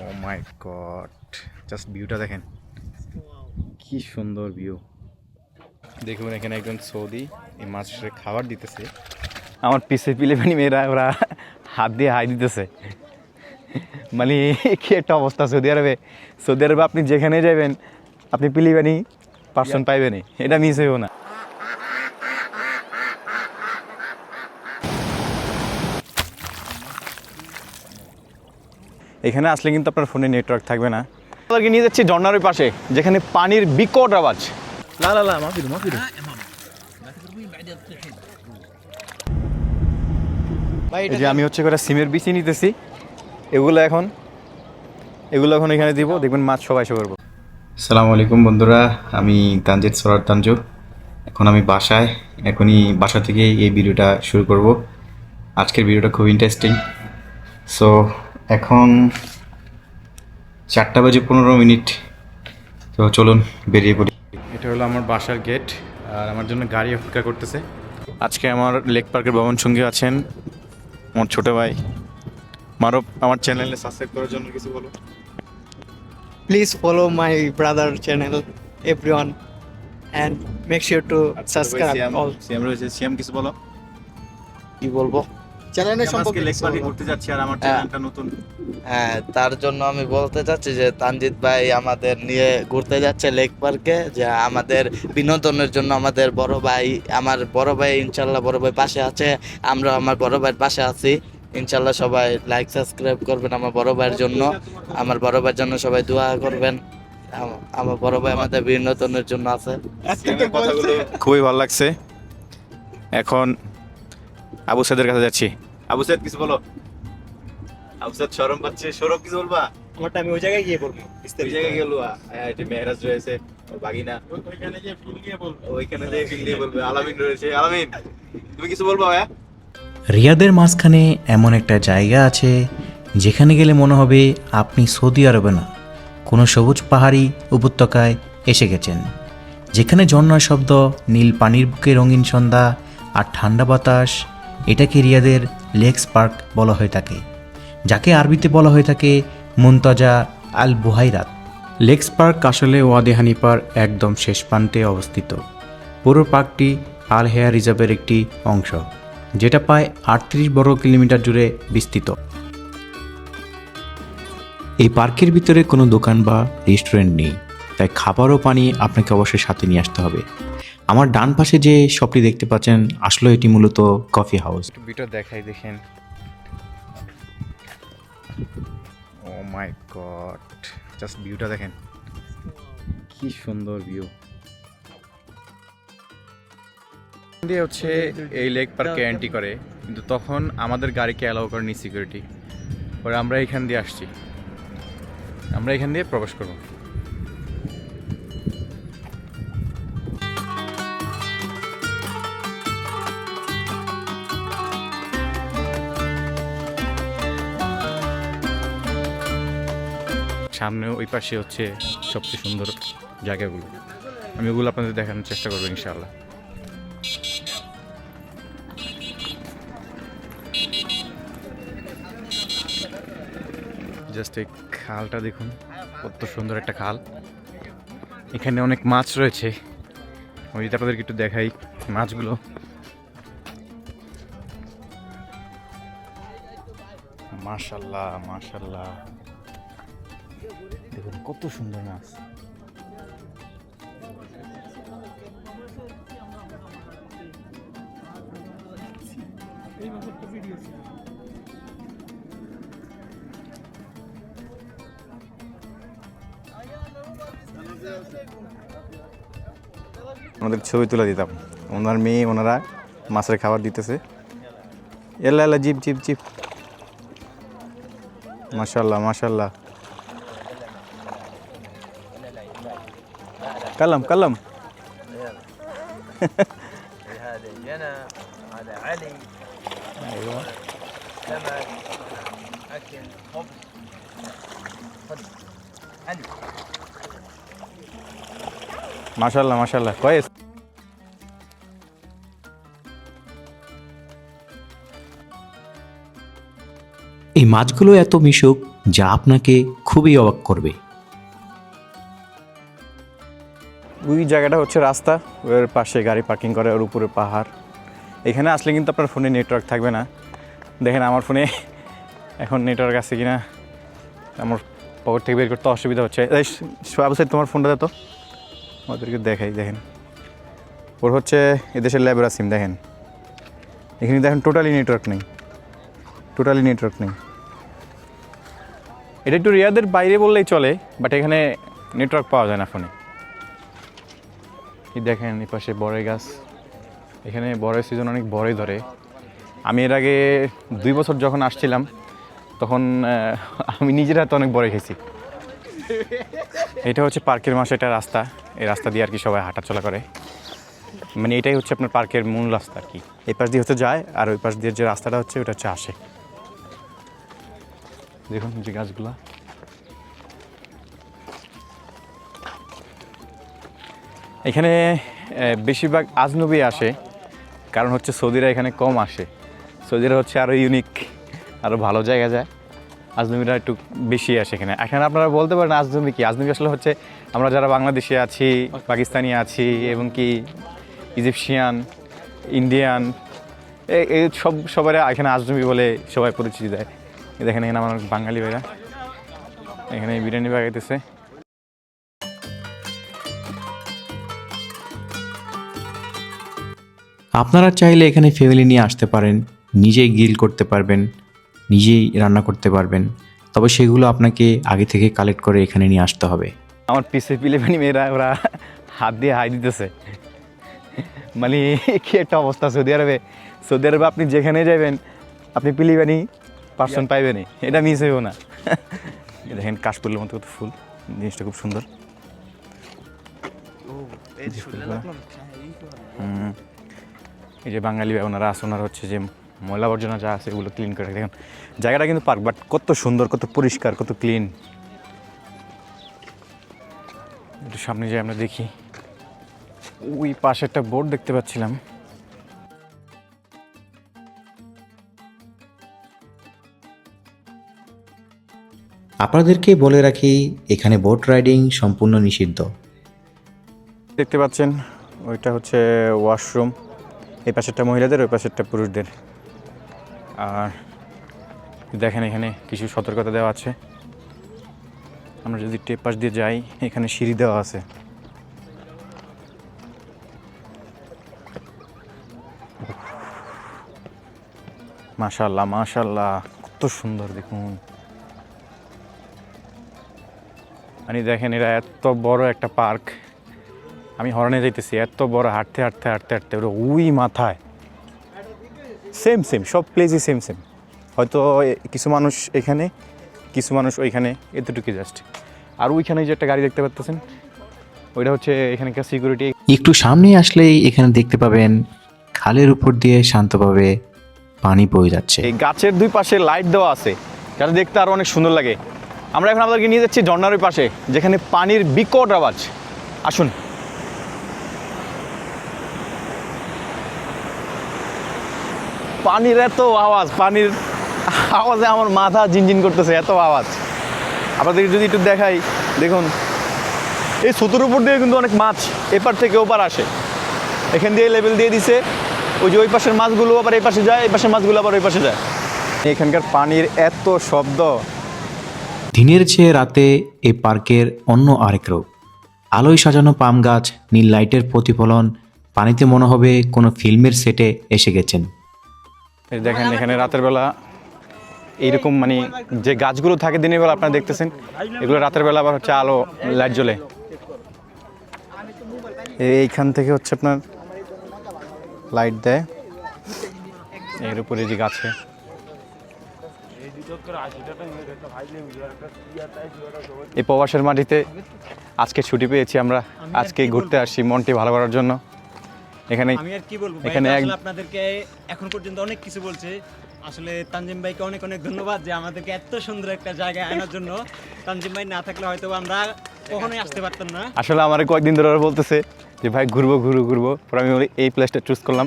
ও মাই god, just ভিউটা দেখেন, কি সুন্দর ভিউ। দেখুন এখানে একজন সৌদি এই মাছের খাবার দিতেছে। আমার পিছে পিলেপানি মেয়েরা ওরা হাত দিয়ে হাই দিতেছে। মানে কি একটা অবস্থা সৌদি আরবে। সৌদি আরবে আপনি যেখানে যাবেন আপনি পিলিপানি পার্সন পাইবেনই, এটা মিস হইব না। এখানে আসলে কিন্তু আপনার ফোনে নেটওয়ার্ক থাকবে না। আপনাদেরকে নিয়ে যাচ্ছি ঝর্ণার ওই পাশে, যেখানে পানির বিকট আওয়াজ। لا لا لا ما في ما في এই যে আমি হচ্ছে করে সিমের বিচি নিতেছি, এগুলো এখন এখানে দিব, দেখবেন মাছ সবাই এসে করবো। আসসালামু আলাইকুম বন্ধুরা, আমি তানজিদ সরার তানজু। এখন আমি বাসায়, এখনই বাসা থেকে এই ভিডিওটা শুরু করব। আজকের ভিডিওটা খুব ইন্টারেস্টিং। সো এখন 4:15। তো চলুন বেরিয়ে পড়ি। এটা হলো আমার বাসার গেট, আর আমার জন্য গাড়ি অপেক্ষা করতেছে। আজকে আমার লেক পার্কের ভবন সঙ্গী আছেন আমার ছোট ভাই মারুফ। আমার চ্যানেলে সাবস্ক্রাইব করার জন্য কিছু বলো। Please follow my brother channel, everyone, and make sure to subscribe all. সিয়াম রয়েছে, সিয়াম কিছু বলো। কি বলবো? চ্যানেলের আজকে সম্পর্কে লেক পার্কে ঘুরতে যাচ্ছি, আর আমার চ্যানেলটা নতুন। হ্যাঁ, তার জন্য আমি বলতে চাচ্ছি যে তানজিদ ভাই আমাদের নিয়ে ঘুরতে যাচ্ছে লেক পার্কে, যে আমাদের বিনোদনের জন্য। আমাদের বড় ভাই, আমার বড় ভাই ইনশাল্লাহ বড় ভাই পাশে আছে, আমরা আমার বড় ভাইয়ের পাশে আছি। ইনশাল্লাহ সবাই লাইক সাবস্ক্রাইব করবেন আমার বড় ভাইয়ের জন্য, আমার বড় ভাইয়ের জন্য সবাই দোয়া করবেন। আমার বড় ভাই আমাদের বিনোদনের জন্য আছে। সিয়ামের কথাগুলো খুবই ভালো লাগছে। এখন আবু সাইদের কাছে যাচ্ছি। আবু সাইদ কিছু বলো। আবু সাইদ শরম পাচ্ছে, সৌরভ কিছু বলবা। আমারটা আমি ওই জায়গায় গিয়ে বলবো। ওই জায়গায় গেল, এটা মেহরাজ রয়েছে, বাগিনা ওইখানে যে ফিল নিয়ে বলবো। ওইখানে যে ফিল দিয়ে বলবে। আলামিন রয়েছে, আলামিন তুমি কিছু বলবা ভাইয়া। রিয়াদের মাঝখানে এমন একটা জায়গা আছে যেখানে গেলে মনে হবে আপনি সৌদি আরবে না, কোনো সবুজ পাহাড়ি উপত্যকায় এসে গেছেন, যেখানে ঝর্ণার শব্দ, নীল পানির বুকে রঙিন সন্ধ্যা আর ঠান্ডা বাতাস। এটাকে রিয়াদের লেকস পার্ক বলা হয়ে থাকে, যাকে আরবিতে বলা হয়ে থাকে মুনতাজা আল বুহাইরাত। লেকস পার্ক আসলে ওয়াদি হানিফার একদম শেষ প্রান্তে অবস্থিত। পুরো পার্কটি আল হেয়া রিজার্ভের একটি অংশ, যেটা প্রায় 38 বর্গ কিলোমিটার জুড়ে বিস্তৃত। এই পার্কের ভিতরে কোনো দোকান বা রেস্টুরেন্ট নেই, তাই খাবার ও পানি আপনাকে অবশ্যই সাথে নিয়ে আসতে হবে। আমার ডান পাশে যে শপটি দেখতে পাচ্ছেন, আসলে এটি মূলত কফি হাউস। ভিডিও দেখাই দেখেন। ও মাই গড, জাস্ট ভিউটা দেখেন, কি সুন্দর ভিউ। দিয়ে হচ্ছে এই লেক পার্কে এন্ট্রি করে, কিন্তু তখন আমাদের গাড়িকে অ্যালাউ করেনি সিকিউরিটি। পরে আমরা এখান দিয়ে আসছি, আমরা এখান দিয়ে প্রবেশ করব। সামনে ওই পাশে হচ্ছে সবচেয়ে সুন্দর জায়গাগুলো, আমি ওগুলো আপনাদের দেখানোর চেষ্টা করবো ইনশাআল্লাহ। জাস্ট এই খালটা দেখুন, কত সুন্দর একটা খাল। এখানে অনেক মাছ রয়েছে, আমি যদি আপনাদেরকে একটু দেখাই মাছগুলো। মাশাল্লাহ মাশাল্লাহ, দেখুন কত সুন্দর মাছ। আমাদের ছবি তুলে দিতাম, ওনার মেয়ে ওনারা মাছের খাবার দিতেছে। এল্লা এল্লা জিপ জিপ জিপ, মাশাল্লাহ মাশাল্লাহ। كلم كلم. هذا جنى، هذا علي، ايوه سمك، اكل، خبز. خذ علي. ما شاء الله ما شاء الله كويس. এই মাছগুলো এত মিশুক যা আপনাকে খুবই অবাক করবে। ওই জায়গাটা হচ্ছে রাস্তা, ওর পাশে গাড়ি পার্কিং করে, ওর উপরে পাহাড়। এখানে আসলে কিন্তু আপনার ফোনে নেটওয়ার্ক থাকবে না। দেখেন আমার ফোনে এখন নেটওয়ার্ক আছে কিনা আমার পকেট থেকে বের করতে অসুবিধা হচ্ছে। এই অবশ্যই তোমার ফোনটা দে তো, ওদেরকে দেখাই। দেখেন ওর হচ্ছে এদেশের ল্যাবরা সিম। দেখেন এখানে দেখেন টোটালি নেটওয়ার্ক নেই, টোটালি নেটওয়ার্ক নেই। এটা একটু রিয়াদের বাইরে বললেই চলে, বাট এখানে নেটওয়ার্ক পাওয়া যায় না ফোনে। এই দেখেন এই পাশে বড়ই গাছ, এখানে বড়ের সিজন অনেক বড়ই ধরে। আমি এর আগে 2 বছর যখন আসছিলাম তখন আমি নিজের হাতে অনেক বড়ই খেয়েছি। এটা হচ্ছে পার্কের মাসে একটা রাস্তা, এই রাস্তা দিয়ে আর কি সবাই হাঁটাচলা করে। মানে এটাই হচ্ছে আপনার পার্কের মূল রাস্তা আর কি। এই পাশ দিয়ে হচ্ছে যায়, আর ওই পাশ দিয়ে যে রাস্তাটা হচ্ছে ওটা হচ্ছে আসে। দেখুন যে গাছগুলা, এখানে বেশিরভাগ আজনবী আসে, কারণ হচ্ছে সৌদিরা এখানে কম আসে। সৌদিরা হচ্ছে আরও ইউনিক, আরও ভালো জায়গা যায়, আজনবীরা একটু বেশি আসে এখানে। এখানে আপনারা বলতে পারেন আজনবী কি? আজনবী আসলে হচ্ছে আমরা যারা বাংলাদেশে আছি, পাকিস্তানি আছি, এবং কি ইজিপশিয়ান, ইন্ডিয়ান, এই সবাই এখানে আজনবী বলে সবাই পরিচিতি দেয়। দেখেন এখানে আমার বাঙালি ভাইরা এখানে বিরিয়ানি বাগাইতেছে। আপনারা চাইলে এখানে ফ্যামিলি নিয়ে আসতে পারেন, নিজেই গ্রিল করতে পারবেন, নিজেই রান্না করতে পারবেন। তবে সেগুলো আপনাকে আগে থেকে কালেক্ট করে এখানে নিয়ে আসতে হবে। আমার পিছে পিলেপানি মেয়েরা ওরা হাত দিয়ে হাই দিতেছে, মানে কি একটা অবস্থা সৌদি আরবে। সৌদি আরবে আপনি যেখানে যাবেন আপনি পিলিপানি পার্সন পাইবেনই, এটা মিস হইব না। দেখেন কাশফুলের মতো কত ফুল, জিনিসটা খুব সুন্দর। এই যে বাঙালি ওনারা আছে, ওনারা হচ্ছে যে ময়লা আবর্জনা যা আছে এগুলো ক্লিন করে। দেখেন জায়গাটা কিন্তু পার্ক, বাট কত সুন্দর, কত পরিষ্কার, কত ক্লিন। একটু সামনে যাই আমরা দেখি। ওই পাশে একটা বোর্ড দেখতে পাচ্ছিলাম। আপনাদেরকে বলে রাখি এখানে বোট রাইডিং সম্পূর্ণ নিষিদ্ধ। দেখতে পাচ্ছেন ওইটা হচ্ছে ওয়াশরুম, এই পাশেরটা মহিলাদের, ওই পাশেরটা পুরুষদের। আর দেখেন এখানে কিছু সতর্কতা দেওয়া আছে। আমরা যদি টেপ পাশ দিয়ে যাই, এখানে সিঁড়ি দেওয়া আছে। মাশাআল্লাহ মাশাআল্লাহ, কত সুন্দর দেখুন। মানে দেখেন এরা এত বড় একটা পার্ক, আমি হরনে যাইতেছি, এত বড়, হাঁটতে হাঁটতে হাঁটতে হাঁটতে ওরা ওই মাথায় সেম সব প্লেসই সেম। হয়তো কিছু মানুষ এখানে, কিছু মানুষ ওইখানে, এতটুকু জাস্ট। আর ওইখানে যে একটা গাড়ি দেখতে পাচ্ছেন, ওইটা হচ্ছে এখানকার সিকিউরিটি। একটু সামনে আসলেই এখানে দেখতে পাবেন খালের উপর দিয়ে শান্তভাবে পানি বয়ে যাচ্ছে। এই গাছের 2 পাশে লাইট দেওয়া আছে, যাতে দেখতে আরও অনেক সুন্দর লাগে। আমরা এখন আপনাদেরকে নিয়ে যাচ্ছি ঝর্ণার ওই পাশে, যেখানে পানির বিকট আওয়াজ। আসুন। পানির এত আওয়াজ, পানির আওয়াজে আমার মাথা ঝিনঝিন করতেছে, এত আওয়াজ। আপনাদেরকে যদি একটু দেখাই, দেখুন এই সুতোর উপর দিয়ে কিন্তু অনেক মাছ এপার থেকে ওপার আসে। এখান দিয়ে লেভেল দিয়ে দিছে, ওই যে ওই পাশের মাছগুলো আবার এই পাশে যায়, এই পাশের মাছগুলো আবার ওই পাশে যায়। এখানকার পানির এত শব্দ। দিনের চেয়ে রাতে এই পার্কের অন্য আরেক রূপ। আলোয় সাজানো পাম গাছ, নীল লাইটের প্রতিফলন, পানিতে মনে হবে কোনো ফিল্মের সেটে এসে গেছেন। এই দেখেন এখানে রাতের বেলা এইরকম, মানে যে গাছগুলো থাকে দিনের বেলা আপনারা দেখতেছেন, এগুলো রাতের বেলা আবার হচ্ছে আলো লাইট জ্বলে। এইখান থেকে হচ্ছে আপনার লাইট দেয়, এর উপরে যে গাছে। এই প্রবাসের মাটিতে আজকে ছুটি পেয়েছি আমরা, আজকে ঘুরতে আসছি মনটি ভালো করার জন্য। এখানে আমি আর কি বলবো, এখানে আসলে আপনাদেরকে এখন পর্যন্ত অনেক কিছু বলছে। আসলে তানজিম ভাইকে অনেক অনেক ধন্যবাদ যে আমাদেরকে এত সুন্দর একটা জায়গায় আনার জন্য। তানজিম ভাই না থাকলে হয়তো আমরা কখনোই আসতে পারতাম না। আসলে আমার কয়েকদিন ধরে ওরা বলতেছে যে ভাই ঘুরবো ঘুরবো ঘুরবো, পরে আমি এই প্লেসটা চুজ করলাম।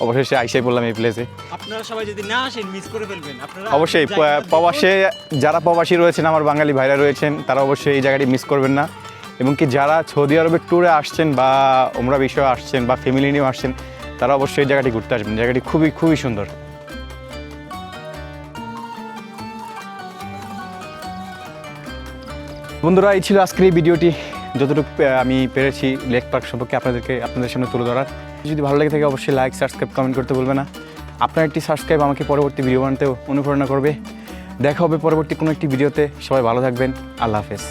অবশেষে আইসাই বললাম এই প্লেসে। আপনারা সবাই যদি না আসেন মিস করে ফেলবেন। আপনারা অবশ্যই জায়গাটা প্রবাসে যারা প্রবাসী রয়েছেন, আমার বাঙালি ভাইরা রয়েছেন, তারা অবশ্যই এই জায়গাটি মিস করবেন না। এবং কি যারা সৌদি আরবের ট্যুরে আসছেন বা ওমরা বিষয়ে আসছেন বা ফ্যামিলি নিয়েও আসছেন, তারা অবশ্যই এই জায়গাটি ঘুরতে আসবেন। জায়গাটি খুবই খুবই সুন্দর। বন্ধুরা, এই ছিল আজকের এই ভিডিওটি। যতটুকু আমি পেরেছি লেক পার্ক সম্পর্কে আপনাদের সামনে তুলে ধরার। যদি ভালো লাগে থাকে অবশ্যই লাইক, সাবস্ক্রাইব, কমেন্ট করতে বলবে না। আপনার একটি সাবস্ক্রাইব আমাকে পরবর্তী ভিডিও বানাতেও অনুপ্রেরণা করবে। দেখা হবে পরবর্তী কোনো একটি ভিডিওতে। সবাই ভালো থাকবেন। আল্লাহ হাফেজ।